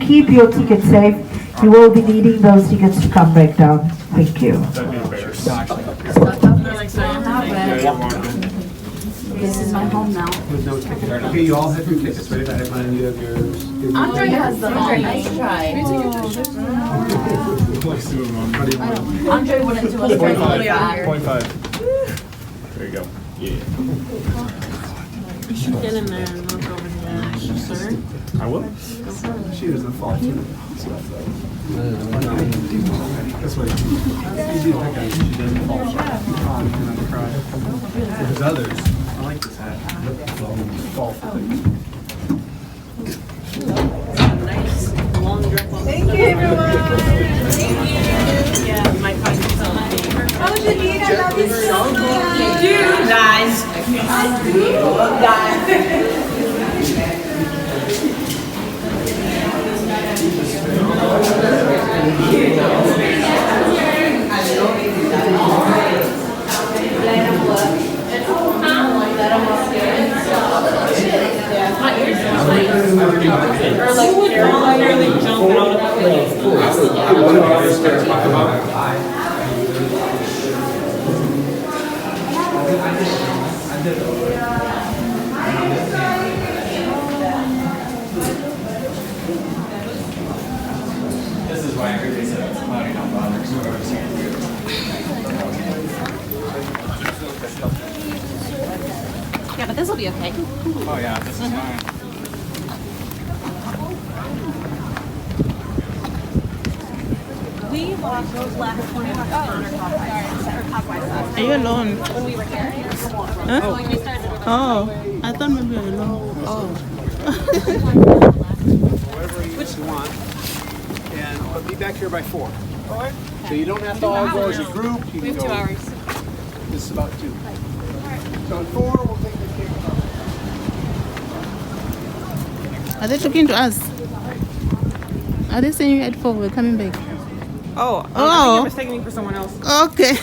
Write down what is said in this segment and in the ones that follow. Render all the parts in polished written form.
keep your tickets safe. You will be needing those tickets to come back down. Thank you. This is my home now. Okay, you all have your tickets, right? I have mine, you have yours. Andre has them all. Nice try. Andre wouldn't do us very well. 0.5. There you go. Yeah. You should get in there and look over there, sir. I will. She doesn't fall too. That's what she doesn't fall. There's others. I like this hat. Fall for things. Nice long drip on. Thank you, everyone. Thank you. Yeah, my cousin told me. How was your meeting? I love you so much. You guys. Or like Carol, nearly jumping out of the This is why everybody said it's cloudy, not bother, because whoever's saying Yeah, but this will be okay. oh yeah, this is fine. We walked those last 20 Are you alone? when we were here. Huh? When we started Oh, I thought maybe you were alone. Oh. Which you want. And I'll be back here by 4. So you don't have to all go as a group. You We can have 2 go. hours. This is about 2. So at 4, we'll take the cake. Are they talking to us? Are they saying at 4 we're coming back? Oh, I think Oh. you're mistaking me for someone else. Okay.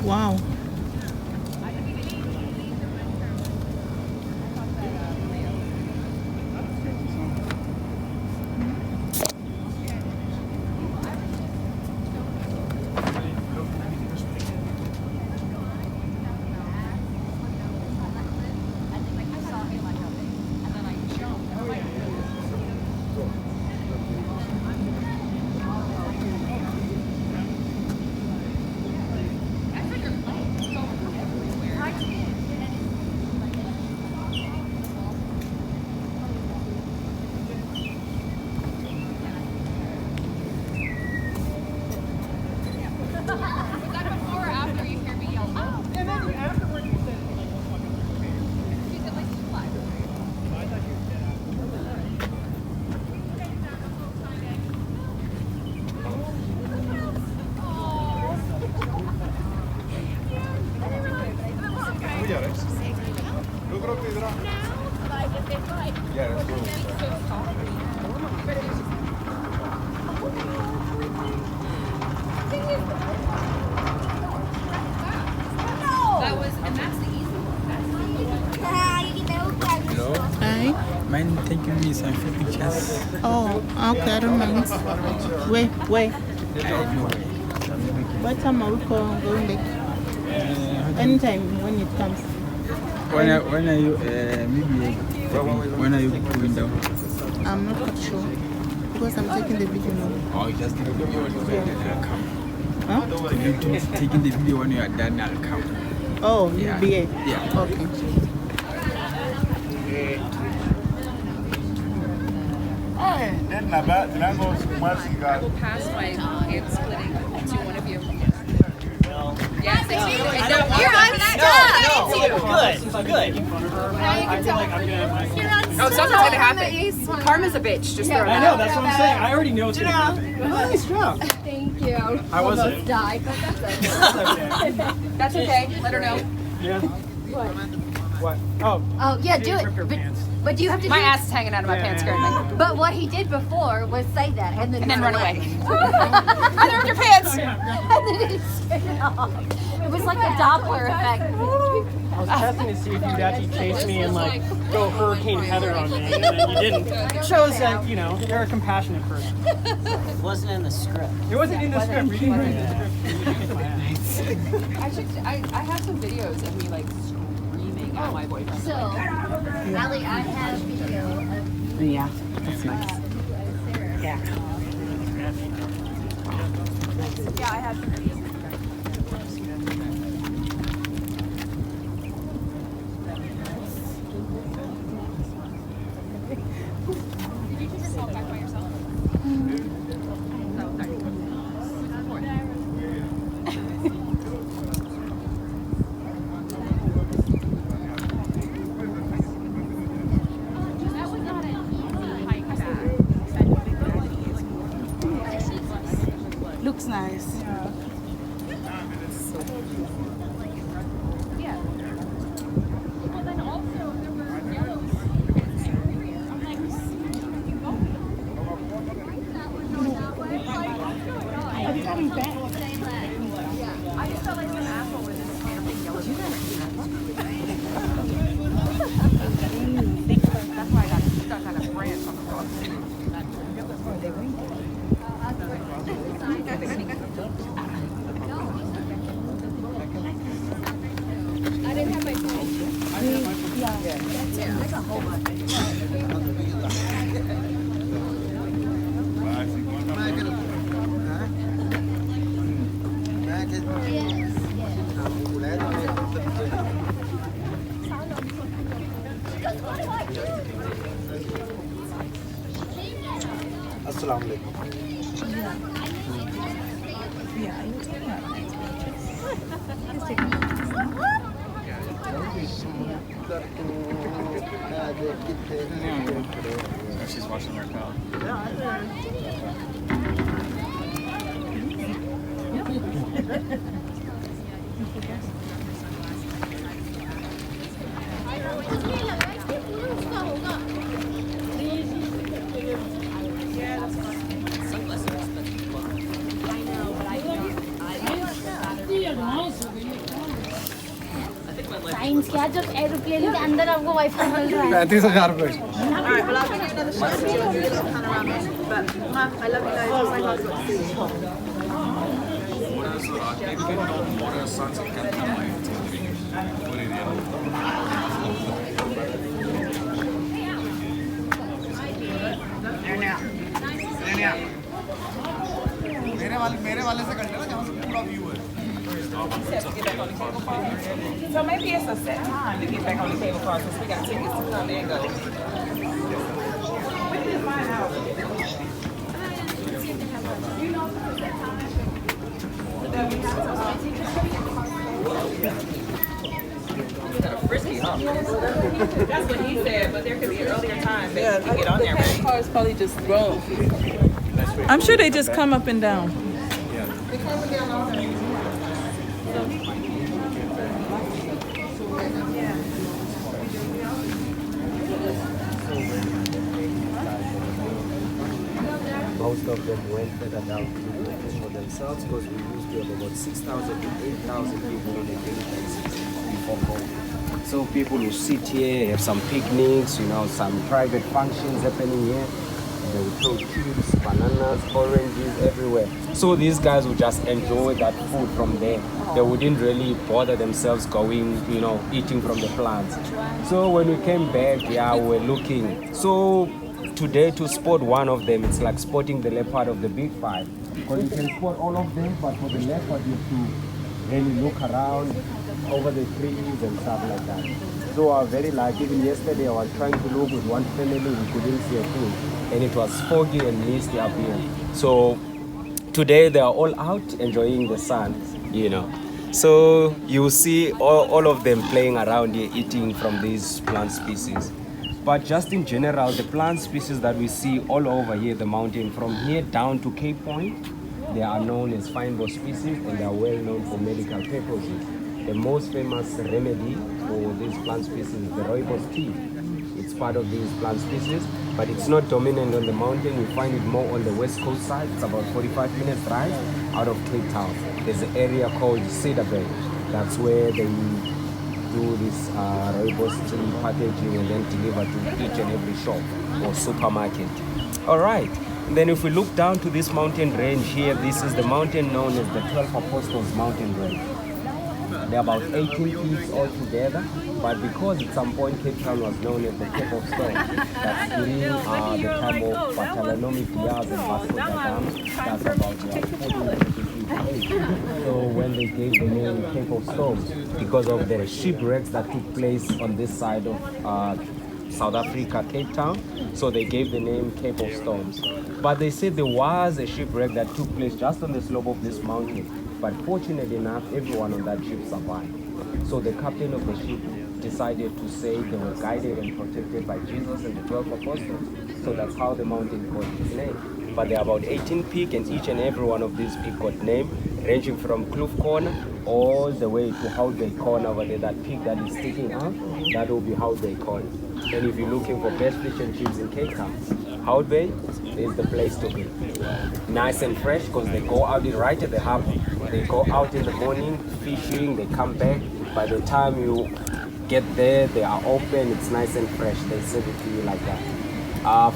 Wow. Hi. Mind taking me some few pictures? Oh, okay, I don't mind. Wait. I don't know. What time are we going back? Anytime when it comes. When are you, maybe, when are you going down? I'm not quite sure. Because I'm taking the video now. Oh, you just take the video when you're done, then I'll come. Huh? You taking the video when you are done, I'll come. Oh, Yeah. you'll be here? Yeah. Okay. Go past my head splitting to one of you. Yes, thank you. You're on stop. Good. Good. Now you can tell. You're on Oh, something's gonna happen. Karma's a bitch. Just throw it I out. know, that's what I'm saying. I already know what's gonna happen. Nice job. Thank you. How was it? Died, but that's okay. That's okay. That's okay. Let her know. Yeah. What? Oh. Oh, yeah, do Rip it. your pants. But you have to My do ass is hanging out of my pants currently. But what he did before was say that and then Run away. I ripped your pants. And then he took it off. It was like a Doppler effect. I was testing to see if you'd actually chase me and like go Hurricane Heather on me, and then you didn't. It shows that, you know, you're a compassionate person. It wasn't in the script. It wasn't in the script. We didn't read the script. I have some videos of me like screaming at my boyfriend. So, Allie, I have video of Yeah, that's nice. Yeah. Yeah, I have some videos. Did you just walk back by yourself? No, sorry. Looks nice. That's why I got stuck on a branch on the rock. I didn't have my phone. Yeah. I got a whole bunch. Assalamu alaikum. She's watching her car. Science क्या जब aeroplane के अंदर आपको wifi मिल रहा है 35,000 रुपए. Alright, well, I'll give you another shot to do a little panoramic. But, I love you guys. Oh my God, got to see you. मेरे वाले से कर लेना जहाँ से पूरा व्यू है. So maybe it's a set time to get back on the cable car since we got tickets to come and go. We can find out. Frisky, huh? That's what he said, but there could be an earlier time that you can get on there. The cars probably just roll. I'm sure they just come up and down. Most of them went further down to do things for themselves because we used to have about 6,000 to 8,000 people on a daily basis before COVID. So people will sit here, have some picnics, you know, some private functions happening here. They will throw chips, bananas, oranges everywhere. So these guys would just enjoy that food from there. They wouldn't really bother themselves going, you know, eating from the plants. So when we came back, yeah, we were looking. So today to spot one of them, it's like spotting the leopard of the big five. Because you can spot all of them, but for the leopard you have to really look around over the trees and stuff like that. So I was very lucky. Even yesterday I was trying to look with one family, we couldn't see a thing. And it was foggy and misty up here. So today they are all out enjoying the sun, you know. So you see all of them playing around here, eating from these plant species. But just in general, the plant species that we see all over here, the mountain, from here down to Cape Point, they are known as fynbos species and they are well known for medical purposes. The most famous remedy for these plant species is the rooibos tea. It's part of these plant species, but it's not dominant on the mountain. We find it more on the west coast side. It's about 45 minutes drive out of Cape Town. There's an area called Cedar Bay. That's where they do this rooibos tea packaging and then deliver to each and every shop or supermarket. All right. And then if we look down to this mountain range here, this is the mountain known as the 12 Apostles mountain range. There are about 18 peaks altogether, but because at some point Cape Town was known as the Cape of Stone, that's during the time of Bartholomew Diaz and Vasco da Gama, that's about 1498. So when they gave the name Cape of Stones, because of the shipwrecks that took place on this side of South Africa, Cape Town, so they gave the name Cape of Stones. But they said there was a shipwreck that took place just on the slope of this mountain. But fortunately enough, everyone on that ship survived. So the captain of the ship decided to say they were guided and protected by Jesus and the 12 apostles. So that's how the mountain got its name. But there are about 18 peaks, and each and every one of these peaks got name, ranging from Kloof Corner all the way to Houtbay Corner over there. That peak that is sticking out, that will be Houtbay Corner. And if you're looking for best fish and chips in Cape Town, Houtbay is the place to be. Nice and fresh because they go out right at the harbor. They go out in the morning fishing, they come back. By the time you get there, they are open, it's nice and fresh. They serve it to you like that.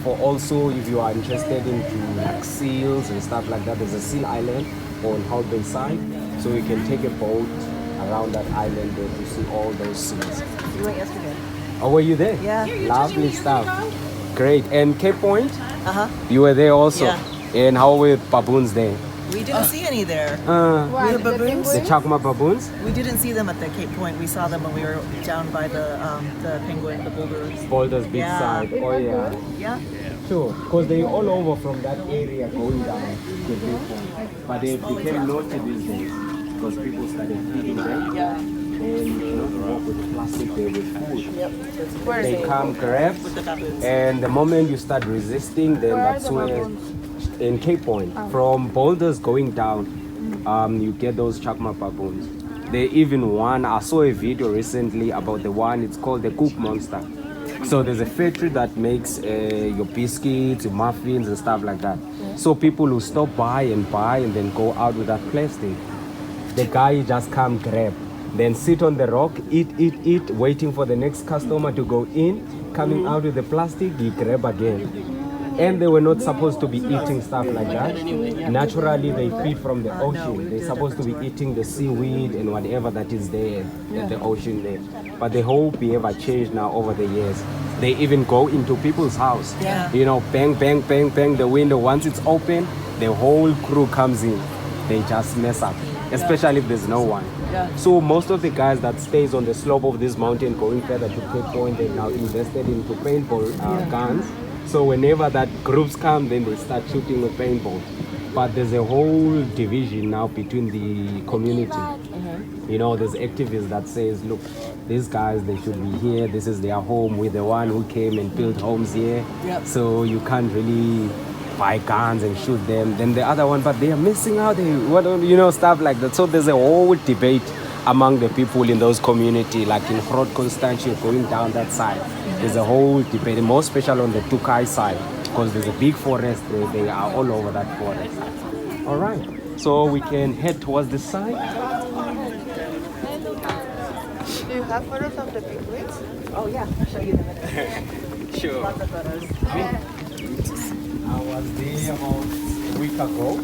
For also, if you are interested into like seals and stuff like that, there's a seal island on Houtbay side. So you can take a boat around that island there to see all those seals. You went yesterday. Oh, were you there? Yeah. Lovely stuff. Great. And Cape Point? Uh-huh. You were there also? Yeah. And how were baboons there? We didn't see any there. Why? The baboons? The Chakma baboons? We didn't see them at the Cape Point. We saw them when we were down by the penguin, the boulders. Boulders big Yeah. side. Oh yeah. Yeah. Sure. Because they're all over from that area going down to Cape Point. But they became noted these days because people started feeding them. Yeah. And not walk with plastic there with food. Yep. Where They is it? come grab, With the baboons. and the moment you start resisting, then Where are that's the where baboons? in Cape Point, from boulders going down, you get those Chakma baboons. They even one, I saw a video recently about the one, it's called the Cook Monster. So there's a factory that makes your biscuits, your muffins and stuff like that. So people will stop by and then go out with that plastic. The guy just come grab, then sit on the rock, eat, waiting for the next customer to go in, coming out with the plastic, he grab again. And they were not supposed to be eating stuff like that. Naturally, they feed from the ocean. They're supposed to be eating the seaweed and whatever that is there at the ocean there. But the whole behavior changed now over the years. They even go into people's house. Yeah. You know, bang, bang, bang, bang the window. Once it's open, the whole crew comes in. They just mess up, especially if there's no one. Yeah. So most of the guys that stays on the slope of this mountain going further to Cape Point, they now invested into paintball guns. So whenever that groups come, then they start shooting with paintball. But there's a whole division now between the community. You know, there's activists that says, look, these guys, they should be here. This is their home. We're the one who came and built homes here. Yep. So you can't really buy guns and shoot them. Then the other one, but they are missing out. Stuff like that. So there's a whole debate among the people in those communities, like in Groot Constantia, going down that side. There's a whole debate, more special on the Tukai side, because there's a big forest. They are all over that forest. All right, so we can head towards the side. Do you have photos of the penguins? Oh yeah, I'll show you them in a minute. Sure. Lots of photos. I was there about a week ago,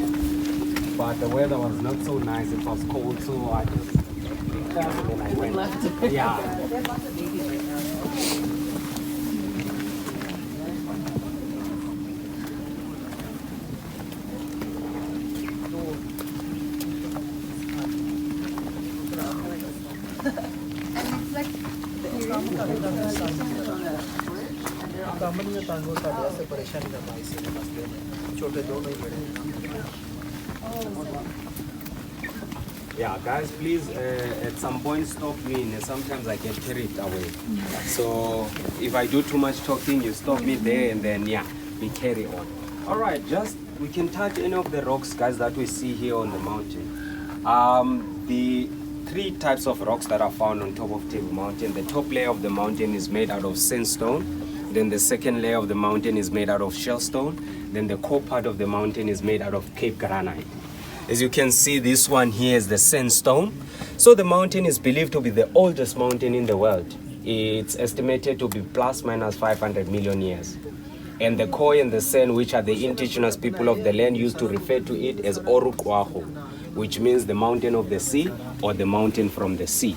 but the weather was not so nice. It was cold, so I just picked up and then I went. Left. Yeah. There's lots of babies right now. Yeah, guys, please at some point stop me. Sometimes I get carried away. So if I do too much talking, you stop me there and then we carry on. All right, we can touch any of the rocks, guys, that we see here on the mountain. The 3 types of rocks that are found on top of Table Mountain. The top layer of the mountain is made out of sandstone. Then the second layer of the mountain is made out of shellstone. Then the core part of the mountain is made out of Cape granite. As you can see, this one here is the sandstone. So the mountain is believed to be the oldest mountain in the world. It's estimated to be plus minus 500 million years. And the core and the sand, which are the indigenous people of the land, used to refer to it as Orukwaho, which means the mountain of the sea or the mountain from the sea.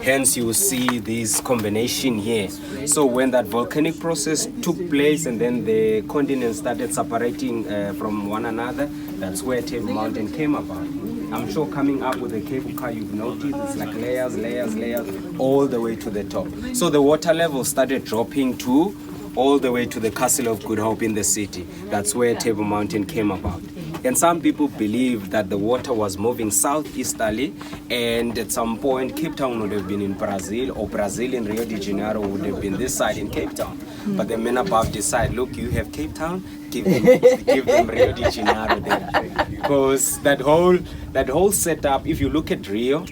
Hence you see this combination here. So when that volcanic process took place and then the continents started separating from one another, that's where Table Mountain came about. I'm sure coming up with the cable car, you've noticed it's like layers, layers, layers, all the way to the top. So the water level started dropping to all the way to the Castle of Good Hope in the city. That's where Table Mountain came about. And some people believe that the water was moving southeasterly, and at some point Cape Town would have been in Brazil, or Brazil in Rio de Janeiro would have been this side in Cape Town. But the men above decide, look, you have Cape Town, give them Rio de Janeiro there. Because that whole setup, if you look at Rio,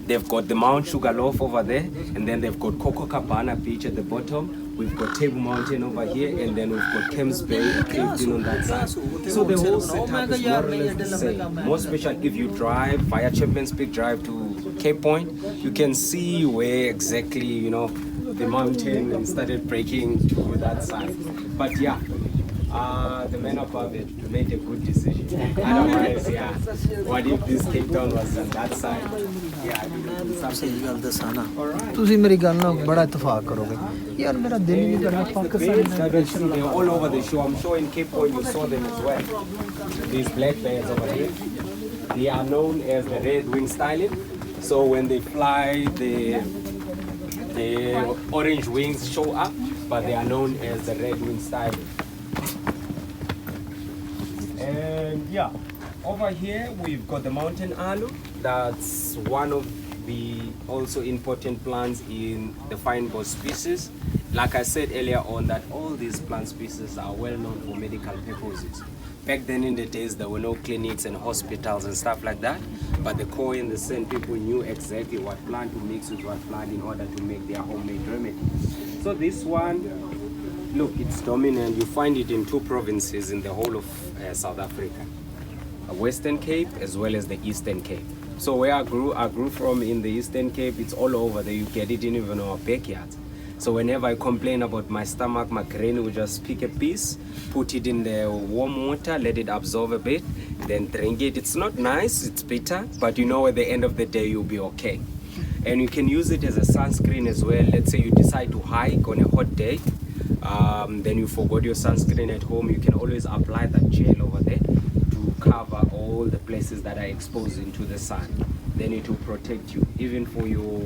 they've got the Mount Sugarloaf over there, and then they've got Copacabana Beach at the bottom. We've got Table Mountain over here, and then we've got Camps Bay caved in on that side. So the whole setup is more or less the same. More special if you drive via Champions Peak Drive to Cape Point, you can see where exactly, the mountain started breaking to that side. But the men above it made a good decision. Otherwise, what if this Cape Town was on that side? ਸਹੀ ਗੱਲ ਦੱਸਾਂ ਨਾ ਤੁਸੀਂ ਮੇਰੀ ਗੱਲ ਨਾਲ ਬੜਾ ਇਤਫਾਕ ਕਰੋਗੇ ਯਾਰ ਮੇਰਾ ਦਿਲ ਹੀ ਨਹੀਂ ਕਰਦਾ Pakistan They're all over the show. I'm sure in Cape Point you saw them as well. These black bears over here, they are known as the red wing starling. So when they fly, the orange wings show up, but they are known as the red wing starling. And over here we've got the mountain aloe. That's one of the also important plants in the fynbos species. Like I said earlier on, that all these plant species are well known for medical purposes. Back then in the days, there were no clinics and hospitals and stuff like that, but the core and the sand people knew exactly what plant to mix with what plant in order to make their homemade remedy. So this one, look, it's dominant. You find it in 2 provinces in the whole of South Africa, Western Cape as well as the Eastern Cape. So where I grew from in the Eastern Cape, it's all over there. You get it in even our backyards. So whenever I complain about my stomach, my granny will just pick a piece, put it in the warm water, let it absorb a bit, then drink it. It's not nice, it's bitter, but at the end of the day, you'll be okay. And you can use it as a sunscreen as well. Let's say you decide to hike on a hot day, then you forgot your sunscreen at home, you can always apply that gel over there to cover all the places that are exposed into the sun. Then it will protect you, even for your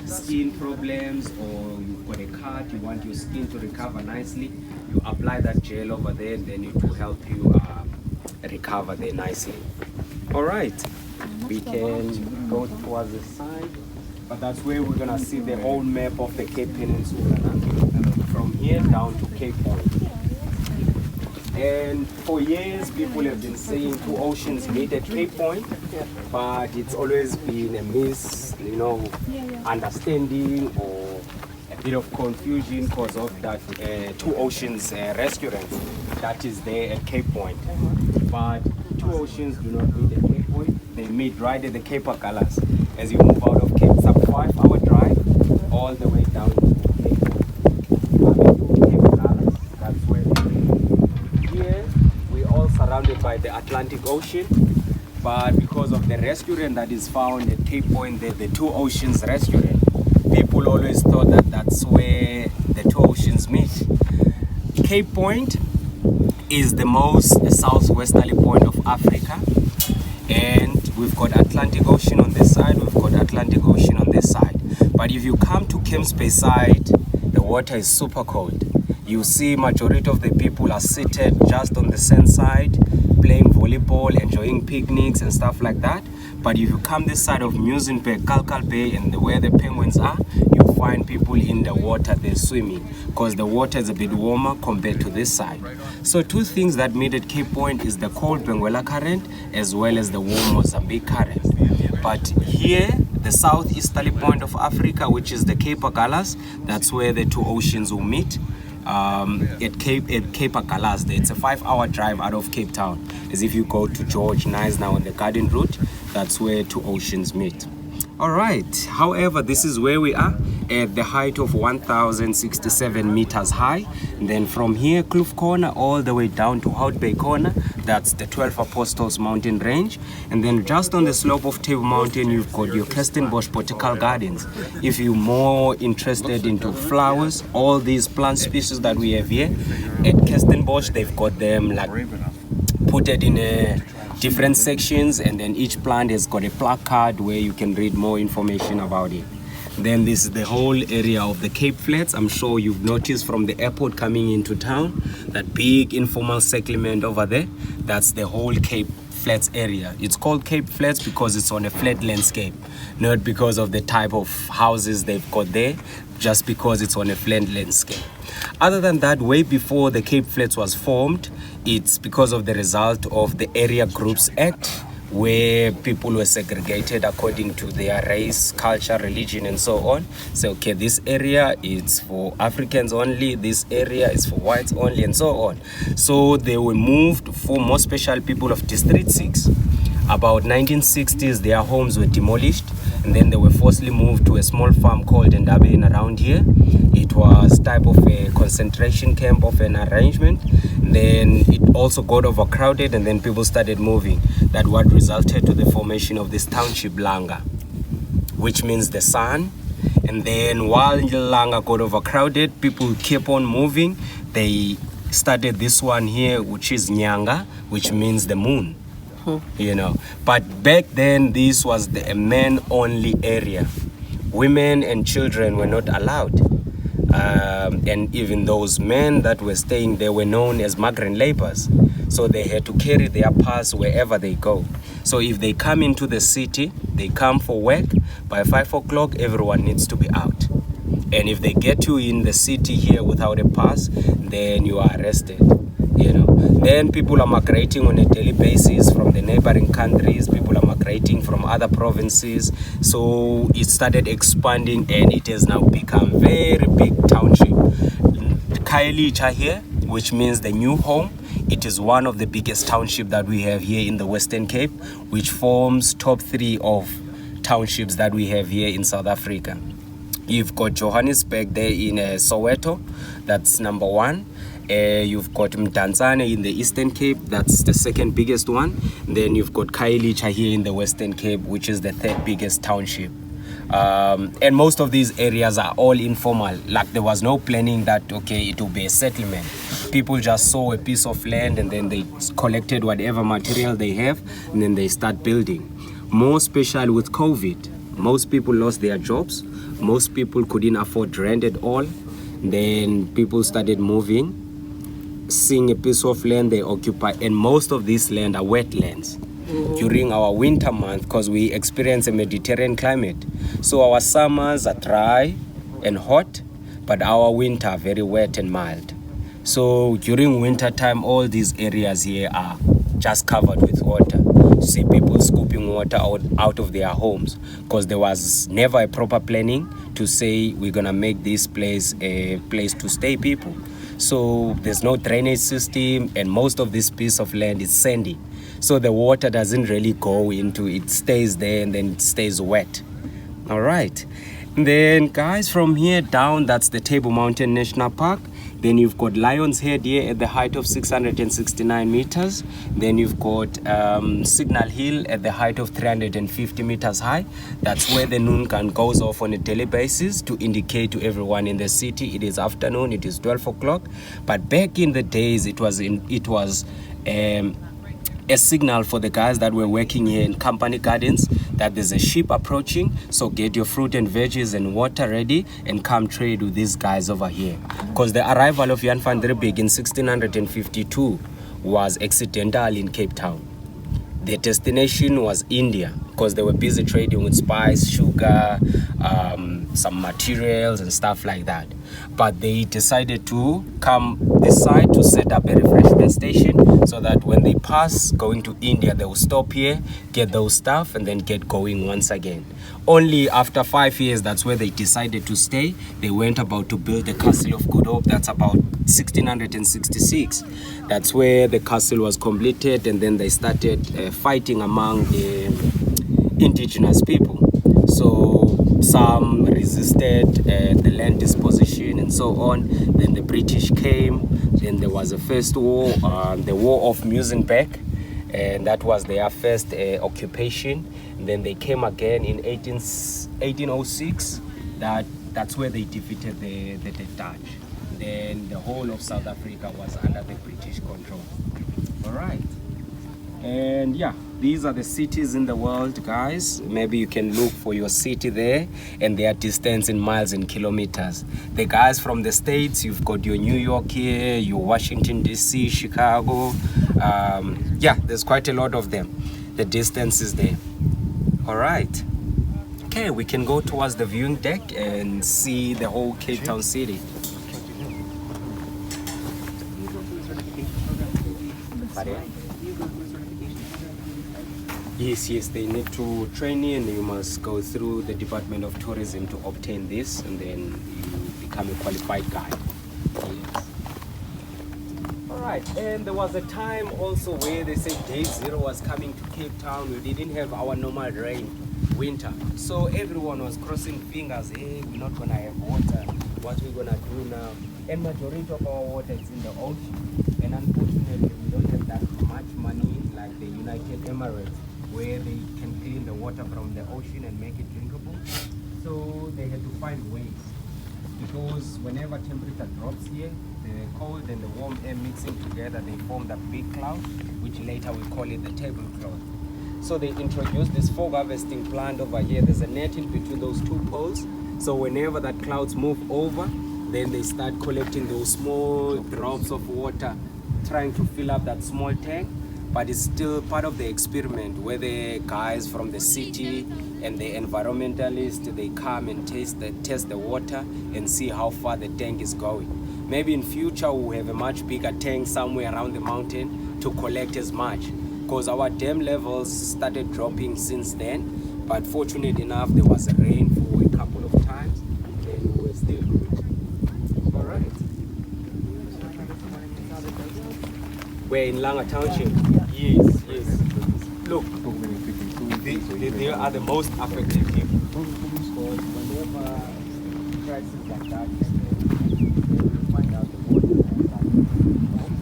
skin problems, or you've got a cut, you want your skin to recover nicely, you apply that gel over there, and then it will help you recover there nicely. All right, we can go towards the side, but that's where we're gonna see the whole map of the Cape Peninsula from here down to Cape Point. And for years, people have been saying 2 oceans meet at Cape Point, but it's always been a misunderstanding or a bit of confusion because of that 2 Oceans restaurant that is there at Cape Point. But 2 Oceans do not meet at Cape Point. They meet right at the Cape of Colors. As you move out of Cape, it's a 5-hour drive all the way down to Cape Point. Cape of Colors, that's where they meet. Here, we're all surrounded by the Atlantic Ocean. But because of the restaurant that is found at Cape Point, the 2 Oceans restaurant, people always thought that that's where the 2 oceans meet. Cape Point is the most southwesterly point of Africa, and we've got Atlantic Ocean on this side, we've got Atlantic Ocean on this side. But if you come to Camps Bay side, the water is super cold. You see majority of the people are seated just on the sand side, playing volleyball, enjoying picnics and stuff like that. But if you come this side of Musen Bay, Kalkal Bay, and where the penguins are, you'll find people in the water, they're swimming, because the water is a bit warmer compared to this side. So two things that made it Cape Point is the cold Benguela current as well as the warm Mozambique current. But here, the southeasterly point of Africa, which is the Cape Agalas, that's where the two oceans will meet. At Cape Agalas, it's a 5-hour drive out of Cape Town. As if you go to George Nice now on the Garden Route, that's where two oceans meet. All right, however, this is where we are at the height of 1,067 meters high. And then from here, Kloof Corner, all the way down to Hout Bay Corner, that's the 12 Apostles mountain range. And then just on the slope of Table Mountain, you've got your Kirstenbosch Botanical Gardens. If you're more interested into flowers, all these plant species that we have here, at Kirstenbosch, they've got them like put it in different sections, and then each plant has got a placard where you can read more information about it. Then this is the whole area of the Cape Flats. I'm sure you've noticed from the airport coming into town, that big informal settlement over there, that's the whole Cape Flats area. It's called Cape Flats because it's on a flat landscape, not because of the type of houses they've got there, just because it's on a flat landscape. Other than that, way before the Cape Flats was formed, it's because of the result of the Area Groups Act, where people were segregated according to their race, culture, religion, and so on. So, okay, this area is for Africans only, this area is for whites only, and so on. So they were moved for more special people of District 6. About 1960s, their homes were demolished, and then they were forcibly moved to a small farm called Ndabeni around here. It was type of a concentration camp of an arrangement. Then it also got overcrowded, and then people started moving. That what resulted to the formation of this township Langa, which means the sun. And then while Langa got overcrowded, people kept on moving. They started this one here, which is Nyanga, which means the moon. You know, but back then this was a men-only area. Women and children were not allowed. And even those men that were staying there were known as migrant laborers. So they had to carry their pass wherever they go. So if they come into the city, they come for work, by 5 o'clock, everyone needs to be out. And if they get you in the city here without a pass, then you are arrested. You know, then people are migrating on a daily basis from the neighboring countries. People are migrating from other provinces. So it started expanding, and it has now become very big township. Khayelitsha here, which means the new home. It is one of the biggest township that we have here in the Western Cape, which forms top 3 of townships that we have here in South Africa. You've got Johannesburg there in Soweto, that's number 1. You've got Mdantsane in the Eastern Cape, that's the second biggest one. Then you've got Khayelitsha here in the Western Cape, which is the 3rd biggest township. And most of these areas are all informal. Like there was no planning that, okay, it will be a settlement. People just saw a piece of land and then they collected whatever material they have and then they start building. More special with COVID, most people lost their jobs. Most people couldn't afford rent at all. Then people started moving. Seeing a piece of land they occupy, and most of this land are wetlands. During our winter month, because we experience a Mediterranean climate, so our summers are dry and hot, but our winter are very wet and mild. So during winter time, all these areas here are just covered with water. See people scooping water out of their homes, because there was never a proper planning to say we're gonna make this place a place to stay people. So there's no drainage system, and most of this piece of land is sandy. So the water doesn't really go into it, stays there and then it stays wet. All right. And then guys, from here down, that's the Table Mountain National Park. Then you've got Lion's Head here at the height of 669 meters. Then you've got Signal Hill at the height of 350 meters high. That's where the noon gun goes off on a daily basis to indicate to everyone in the city it is afternoon, it is 12 o'clock. But back in the days, it was a signal for the guys that were working here in Company Gardens that there's a ship approaching, so get your fruit and veggies and water ready and come trade with these guys over here. Because the arrival of Jan van der Beek in 1652 was accidental in Cape Town. Their destination was India because they were busy trading with spice, sugar, some materials and stuff like that. But they decided to come this side to set up a refreshment station so that when they pass going to India, they will stop here, get those stuff, and then get going once again. Only after 5 years, that's where they decided to stay. They went about to build the Castle of Good Hope. That's about 1666. That's where the castle was completed, and then they started fighting among the indigenous people. So some resisted the land disposition and so on. Then the British came. Then there was a first war, the War of Muizenberg, and that was their first occupation. And then they came again in 1806. That's where they defeated the Dutch. Then the whole of South Africa was under the British control. All right. And yeah, these are the cities in the world, guys. Maybe you can look for your city there and their distance in miles and kilometers. The guys from the States, you've got your New York here, your Washington, D.C., Chicago. Yeah, there's quite a lot of them. The distance is there. All right. Okay, we can go towards the viewing deck and see the whole Cape Town city. Yes, they need to train you, and you must go through the Department of Tourism to obtain this, and then you become a qualified guide. Yes. All right, and there was a time also where they said day zero was coming to Cape Town. We didn't have our normal rain, winter. So everyone was crossing fingers, hey, we're not gonna have water. What we're gonna do now? And majority of our water is in the ocean. And unfortunately, we don't have that much money like the United Emirates, where they can clean the water from the ocean and make it drinkable. So they had to find ways, because whenever temperature drops here, the cold and the warm air mixing together, they form the big cloud, which later we call it the tablecloth. So they introduced this fog harvesting plant over here. There's a net in between those two poles. So whenever that clouds move over, then they start collecting those small drops of water, trying to fill up that small tank. But it's still part of the experiment where the guys from the city and the environmentalists, they come and test the water and see how far the tank is going. Maybe in future we'll have a much bigger tank somewhere around the mountain to collect as much, because our dam levels started dropping since then. But fortunate enough, there was a rain for a couple of times, and we were still good. All right. We're in Langa Township. Yes, yes. Look, they are the most affected people. Because whenever crises like that happen, they find out the water is like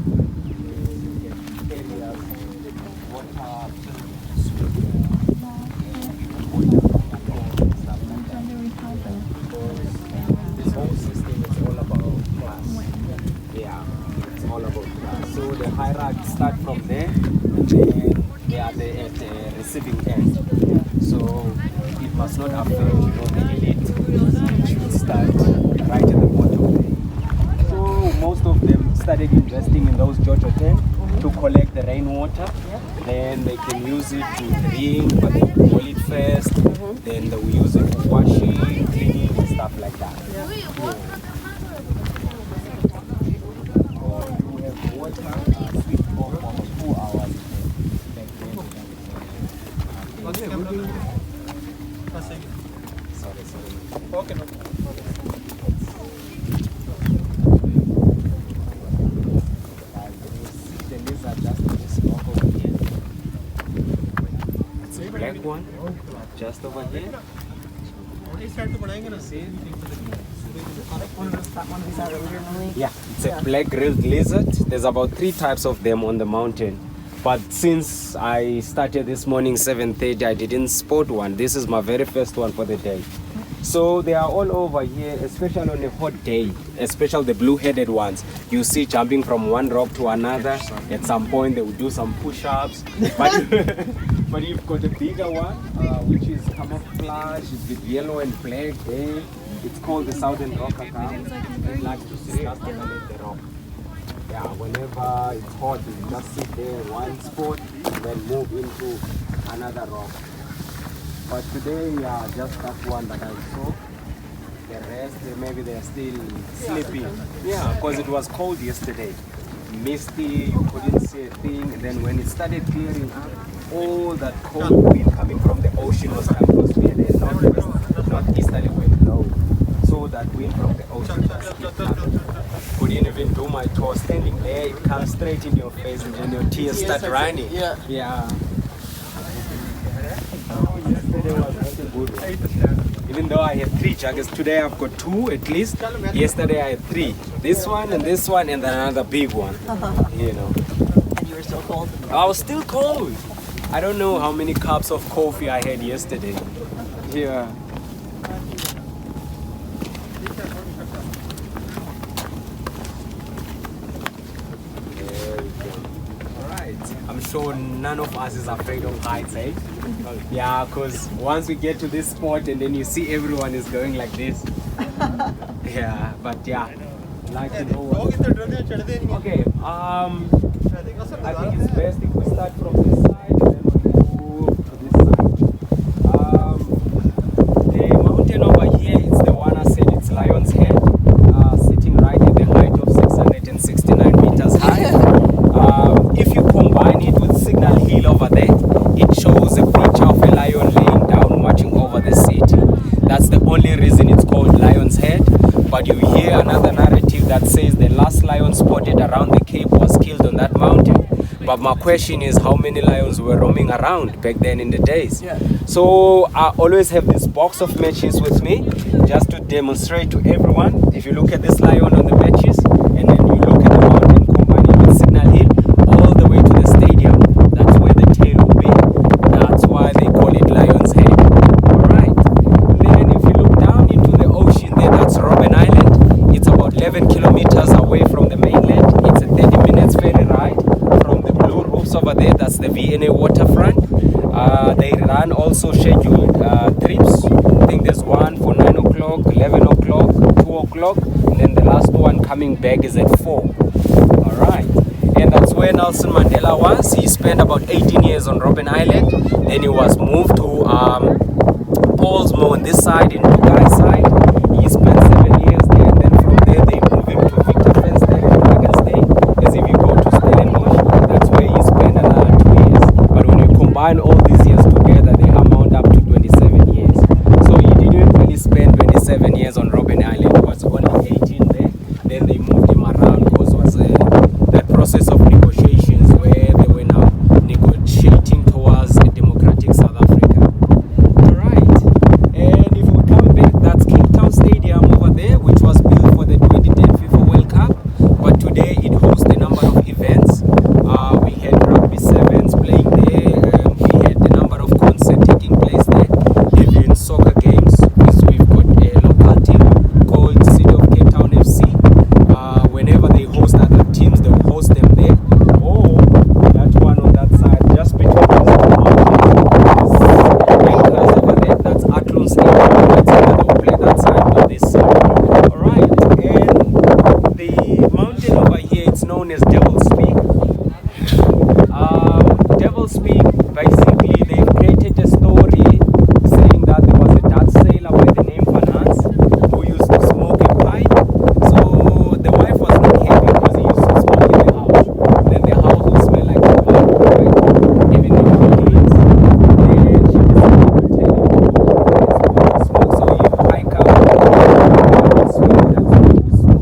areas, water, this whole system is all about class. Yeah, it's all about class. So the hierarchy start from there, and then they are at the receiving end. So it must not affect, the elite. It should start right at the bottom. So most of them started investing in those Jojo tanks to collect the rainwater. Then they can use it to drink, but they boil it first. Then they will use it for washing, cleaning, and stuff like that. Black one, just over here. Yeah, it's a black grilled lizard. There's about 3 types of them on the mountain. But since I started this morning 7:30, I didn't spot one. This is my very first one for the day. So they are all over here, especially on a hot day, especially the blue-headed ones. You see jumping from one rock to another. At some point they will do some push-ups. But you've got a bigger one, which is camouflage. It's with yellow and black there. It's called the Southern Rock Cow. It likes to sit just underneath the rock. Yeah, whenever it's hot, you just sit there in one spot, then move into another rock. But today, yeah, just that one that I saw. The rest, maybe they're still sleeping. Yeah, because it was cold yesterday. Misty, you couldn't see a thing. And then when it started clearing up, all that cold wind coming from the ocean was coming to me. And northeasterly wind blowing. So that wind from the ocean just kept coming. Couldn't even do my tour standing there. It comes straight in your face and then your tears start running. Yeah. Yesterday was not a good one. Even though I had 3 jackets, today I've got 2 at least. Yesterday I had 3. This one, and then another big one. You know. And you were still cold? I was still cold. I don't know how many cups of coffee I had yesterday. Yeah. I'm sure none of us is afraid of heights, eh? Yeah, because once we get to this spot and then you see everyone is going like this. Yeah, but yeah, I'd like to know what... Okay, I think it's best if we start from this side and then we go to this side. The mountain over here, it's the one I said, it's Lion's Head, sitting right at the height of 669 meters high. If you combine it with Signal Hill over there, it shows a picture of a lion laying down watching over the city. That's the only reason it's called Lion's Head. But you hear another narrative that says the last lion spotted around the Cape was killed on that mountain. But my question is, how many lions were roaming around back then in the days? Yeah. So I always have this box of matches with me just to demonstrate to everyone. If you look at this lion on the matches and then you look at the mountain combining with Signal Hill all the way to the stadium, that's where the tail will be. That's why they call it Lion's Head. Alright. Then if you look down into the ocean there, that's Robben Island. It's about 11 kilometers away from the mainland. It's a 30 minutes ferry ride from the blue roofs over there. That's the VNA waterfront. They run also scheduled trips. I think there's one for 9 o'clock, 11 o'clock, 2 o'clock, and then the last one coming back is at 4. Alright. And that's where Nelson Mandela was. He spent about 18 years on Robben Island. Then he was moved to Paulsmo on this side, in Dubai side. He spent 7 years there, and then from there they moved him to Victor Fenster in Dragonstein. As if you go to Stellenbosch, that's where he spent another 2 years. But when you combine all these years together, they amount up to 27 years. So he didn't really spend 27 years on Robben Island. He was only 18 there. Then they moved him around because it was that process of negotiations where they were now negotiating towards a democratic South Africa. Alright, and if we come back, that's Cape Town Stadium over there, which was built for the 2010 FIFA World Cup, but today it hosts a number of events. We had rugby sevens playing there, we had a number of concerts taking place there, even soccer games. We've got a local team called City of Cape Town FC. Whenever they host other teams, they will host them there. Oh, that one on that side, just between those two mountains, there's over there. That's Athlone Stadium. That's where they will play that side on this side. Alright, and the mountain over here, it's known as Devil's Peak. Devil's Peak, basically, they've created a story saying that there was a Dutch sailor by the name Van Hans who used to smoke a pipe. So the wife was not happy because he used to smoke in the house. Then the house would smell like a pipe, right? Even if he cleans. Then she decided to tell him to smoke. So he would hike up and smoke and smoke.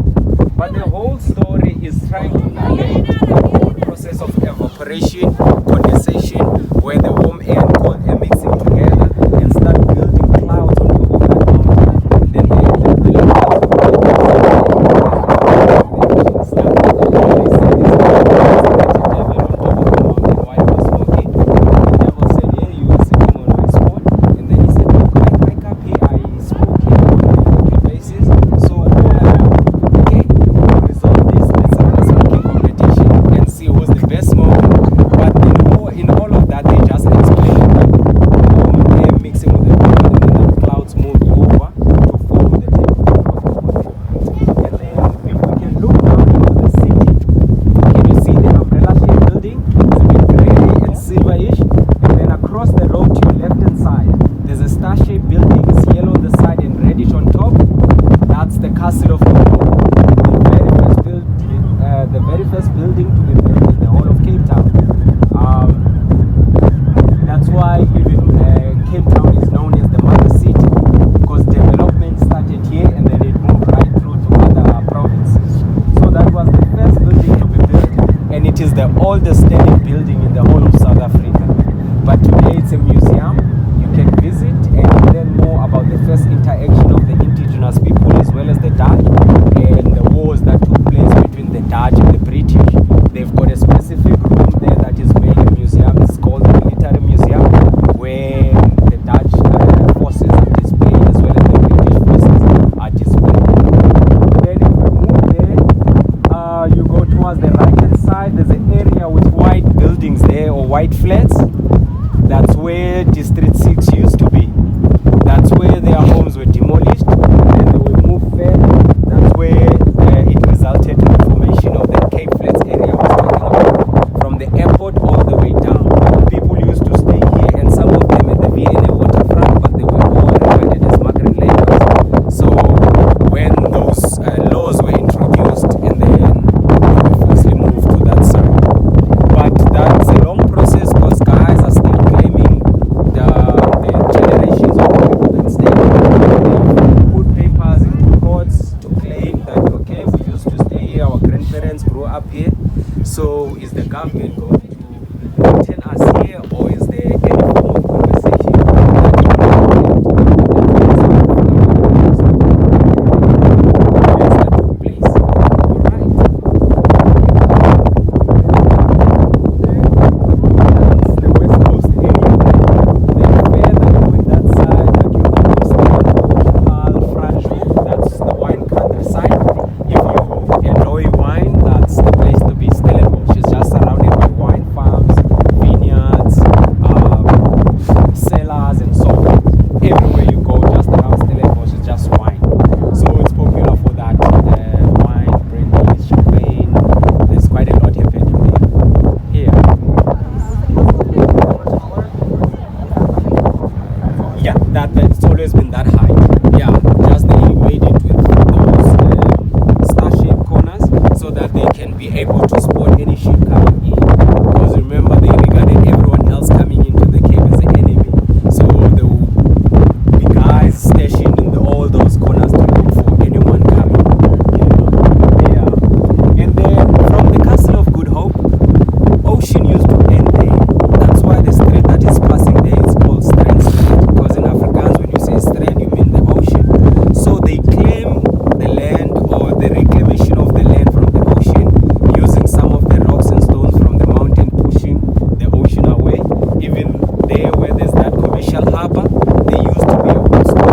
But the whole story is trying to narrate the whole process of evaporation, condensation, where the warm air and cold air mixing together and start building clouds on top of that mountain. Then the in all of Castle of Good Hope, the very first building to be built in the whole of Cape Town. That's why even Cape Town is known as the mother city, because development started here and then it moved right through to other provinces. So that was the first building to be built, and it is the oldest standing building in the whole of South Africa. But today it's a museum. You can visit and learn more about the first interaction of the indigenous people as well as the Dutch and the wars that took place between the Dutch and the British. They've got a specific room there that is made a museum. It's called the Military Museum, where the Dutch forces are displayed as well as the British forces are displayed. Then if you move there, you go towards the right hand side. There's an area with white buildings there, or white flats. That's where District 6 used to be. That's where their homes were demolished, and then they were moved further. That's where it resulted in the formation of the Cape Flats area I was talking about. From the airport all the way down. People used to stay here, and some of them at the V&A waterfront, but they were all regarded as migrant laborers. So when those laws were introduced, and then they were forcibly moved to that side. But that's a long process, because guys are still claiming the generations of the people that stay here. They put papers in courts to claim that, okay, we used to stay here, our grandparents grew up here. So is the government going to retain us here, or is there any form of conversation that took place? Alright. That's the West Coast area. Then further going that side, that you understand, that's the wine countryside. If you enjoy wine, that's the place to be. Stellenbosch is just surrounded by wine farms, vineyards, cellars, and so on. Everywhere you go, just around Stellenbosch is just wine. So it's popular for that. Wine, brandy, champagne. There's quite a lot happening here. Yeah, that's always been that high. Yeah, just they made it with those star-shaped corners so that they can be able to spot any ship coming in. Because remember, they regarded everyone else coming into the cave as an enemy. So there will be guys stationed in all those corners to look for anyone coming. Yeah. And then from the Castle of Good Hope, ocean used to end there. That's why the strait that is passing there is called Strand Strait. Because in Afrikaans, when you say strand, you mean the ocean. So they claim the land, or the reclamation of the land from the ocean, using some of the rocks and stones from the mountain, pushing the ocean away. Even there where there's that commercial harbor, there used to be a wood store.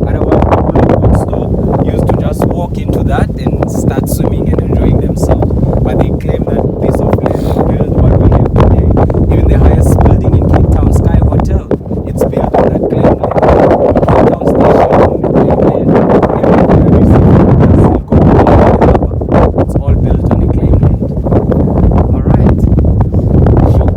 Otherwise, people of wood store used to just walk into that and start swimming and enjoying themselves. But they claim that piece of land to build what we have today. Even the highest building in Cape Town, Sky Hotel, it's built on that claim land. Cape Town Station on the claim land. Everywhere you see from the castle, go to the harbor. It's all built on the claim land. Alright. Sure.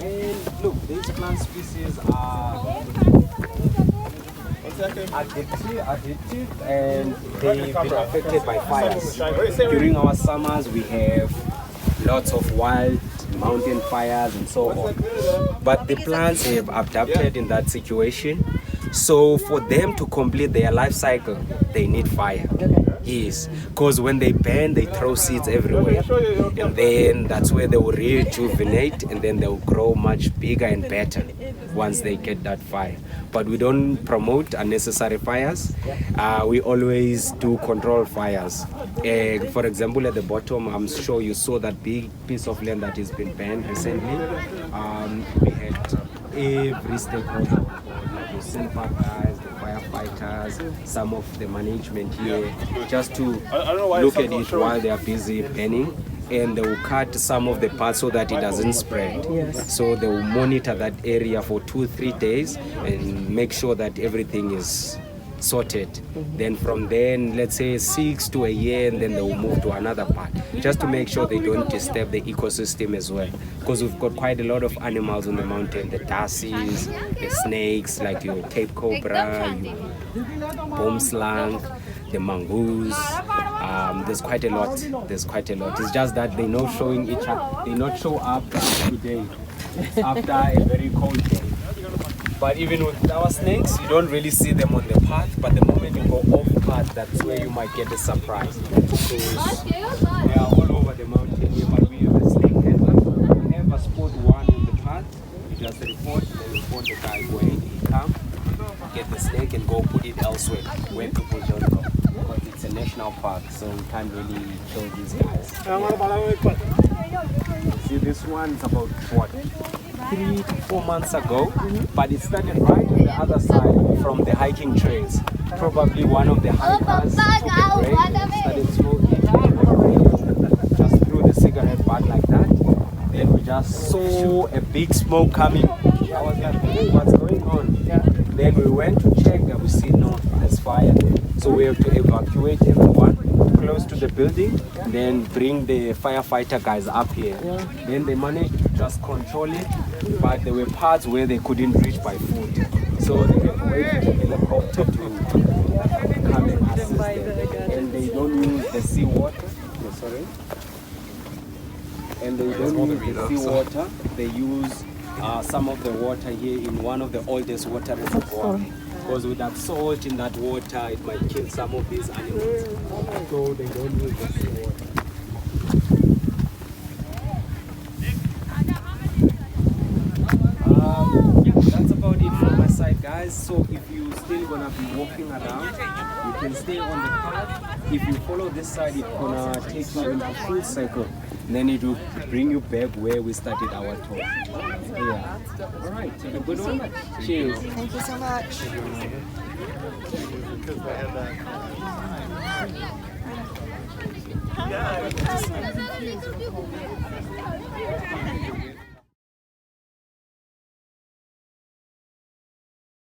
And look, these plant species are addictive, and they've been affected by fires. During our summers, we have lots of wild mountain fires and so on. But the plants have adapted in that situation. So for them to complete their life cycle, they need fire. Yes, because when they burn, they throw seeds everywhere. And then that's where they will rejuvenate, and then they will grow much bigger and better once they get that fire. But we don't promote unnecessary fires. We always do control fires. For example, at the bottom, I'm sure you saw that big piece of land that has been burned recently. We had every stakeholder, like the Silver guys, the firefighters, some of the management here, just to look at it while they are busy burning. And they will cut some of the parts so that it doesn't spread. Yes. So they will monitor that area for 2-3 days and make sure that everything is sorted. Then from then, let's say 6 to a year, and then they will move to another part, just to make sure they don't disturb the ecosystem as well. Because we've got quite a lot of animals on the mountain, the dassies, the snakes, like your Cape Cobra, your boomslang, the mongoose. There's quite a lot. It's just that they're not showing each other. They not show up today after a very cold day. But even with our snakes, you don't really see them on the path. But the moment you go off path, that's where you might get a surprise. So they are all over the mountain here, but we have a snake handler. Whenever spot one on the path, you just report the guy where he come, get the snake and go put it elsewhere where people don't go. Because it's a national park, so we can't really kill these guys. See, this one's about what? 3 to 4 months ago, but it started right on the other side from the hiking trails. Probably one of the hikers took a break, started smoking, just threw the cigarette butt like that. Then we just saw a big smoke coming. I was like, hey, what's going on? Then we went to check and we see no, there's fire. So we have to evacuate everyone close to the building, then bring the firefighter guys up here. Then they managed to just control it, but there were parts where they couldn't reach by foot. So they had to wait for the helicopter to come and assist them. And they don't use the seawater. Sorry. And they don't use the seawater. They use some of the water here in one of the oldest water reservoirs. Because with that salt in that water, it might kill some of these animals. So they don't use the seawater. That's about it from my side, guys. So if you're still gonna be walking around, you can stay on the path. If you follow this side, it's gonna take you in a full circle. Then it will bring you back where we started our tour. Yeah. All right. Have a good one. Cheers. Thank you so much.